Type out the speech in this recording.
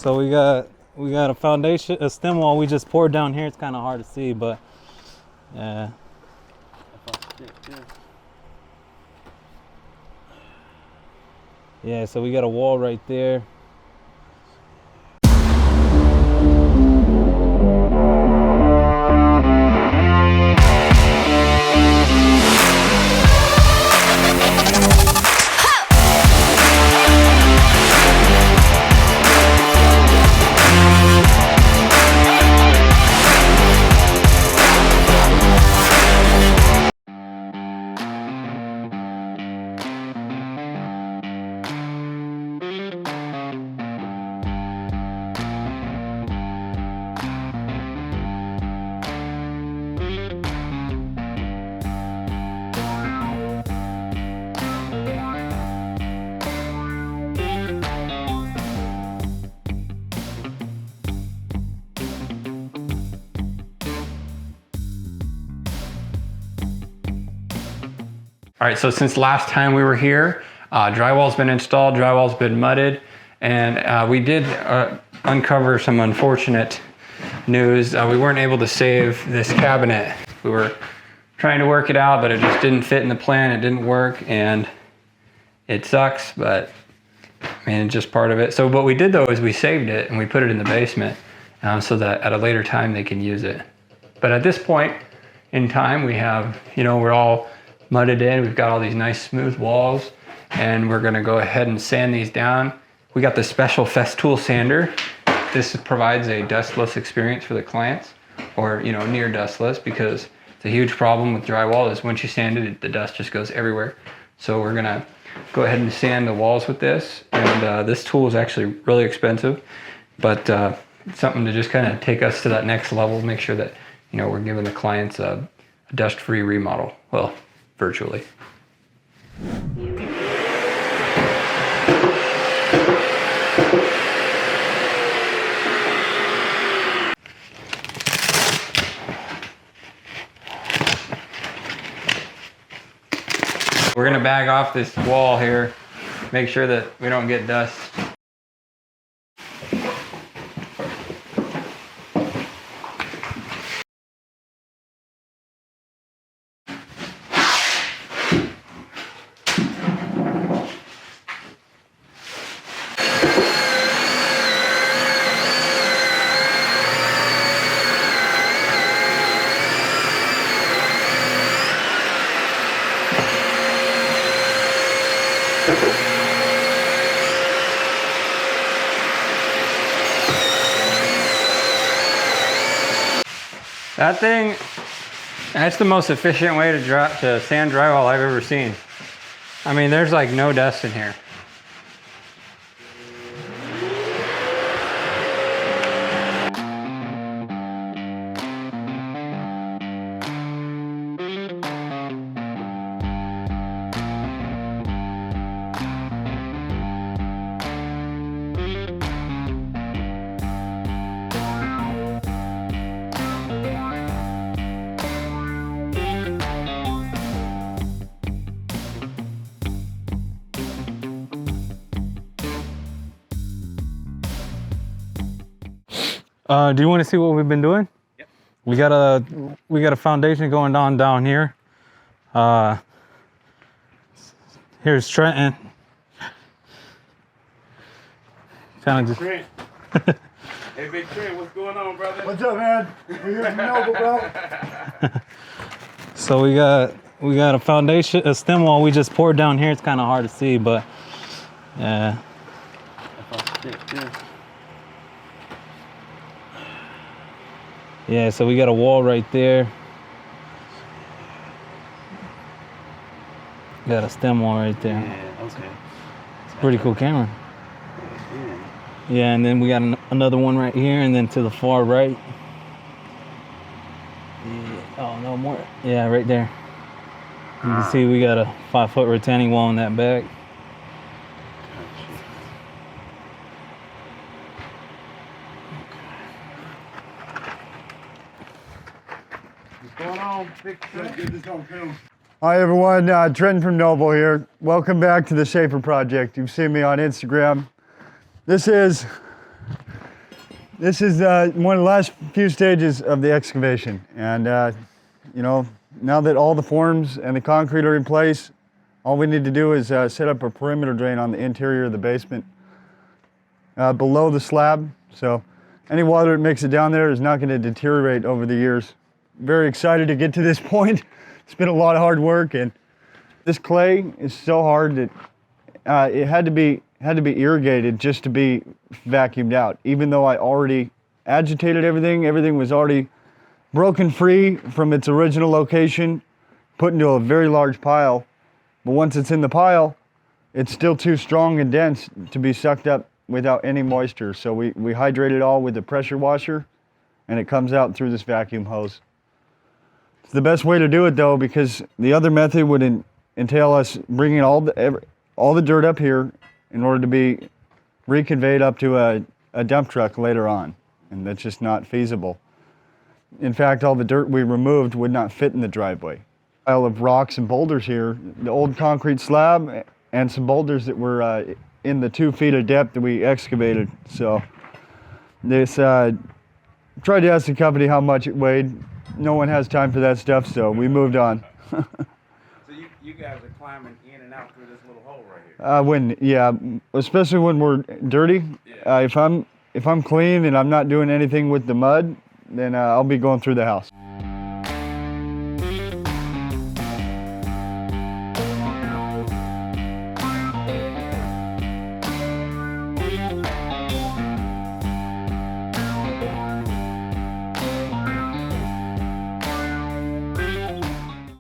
So we got a foundation, a stem wall we just poured down here. It's kind of hard to see, but yeah. Yeah, so we got a wall right there. All right, so since last time we were here, drywall's been installed, drywall's been mudded, and we did uncover some unfortunate news. We weren't able to save this cabinet. We were trying to work it out, but it just didn't fit in the plan. It didn't work, and it sucks, but I mean, it's just part of it. So what we did though is we saved it and we put it in the basement so that at a later time they can use it. But at this point in time, we have, we're all mudded in. We've got all these nice smooth walls, and we're gonna go ahead and sand these down. We got the special Festool sander. This provides a dustless experience for the clients, or near dustless, because it's a huge problem with drywall is once you sand it, the dust just goes everywhere. So we're gonna go ahead and sand the walls with this, and this tool is actually really expensive, but it's something to just kind of take us to that next level, make sure that we're giving the clients a dust-free remodel. Well, virtually. We're gonna bag off this wall here, make sure that we don't get dust. That thing, that's the most efficient way to sand drywall I've ever seen. I mean, there's like no dust in here. Do you want to see what we've been doing? Yep. We got a foundation going on down here. Here's Trenton. Kind of just. Trent. Hey, Big Trent, what's going on, brother? What's up, man? We're here from Noble, bro. So we got a foundation, a stem wall we just poured down here. It's kind of hard to see, but yeah. Yeah, so we got a wall right there. Got a stem wall right there. Yeah, okay. It's a pretty cool camera. Yeah, and then we got another one right here, and then to the far right. Yeah. Oh, no more. Yeah, right there. You can see we got a 5-foot retaining wall in that back. What's going on, Big Trent? Get this on film. Hi everyone, Trenton from Noble here. Welcome back to the Schaefer Project. You've seen me on Instagram. This is This is one of the last few stages of the excavation. And, you know, now that all the forms and the concrete are in place, all we need to do is set up a perimeter drain on the interior of the basement below the slab. So any water that makes it down there is not going to deteriorate over the years. Very excited to get to this point. It's been a lot of hard work, and this clay is so hard that it had to be irrigated just to be vacuumed out. Even though I already agitated everything, everything was already broken free from its original location, put into a very large pile. But once it's in the pile, it's still too strong and dense to be sucked up without any moisture. So we hydrate it all with a pressure washer, and it comes out through this vacuum hose. It's the best way to do it though, because the other method would entail us bringing all the dirt up here in order to be reconveyed up to a dump truck later on, and that's just not feasible. In fact, all the dirt we removed would not fit in the driveway. A pile of rocks and boulders here, the old concrete slab and some boulders that were in the 2 feet of depth that we excavated. So this tried to ask the company how much it weighed. No one has time for that stuff, so we moved on. So you guys are climbing in and out through this little hole right here. Yeah, especially when we're dirty. Yeah. If I'm clean and I'm not doing anything with the mud, then I'll be going through the house.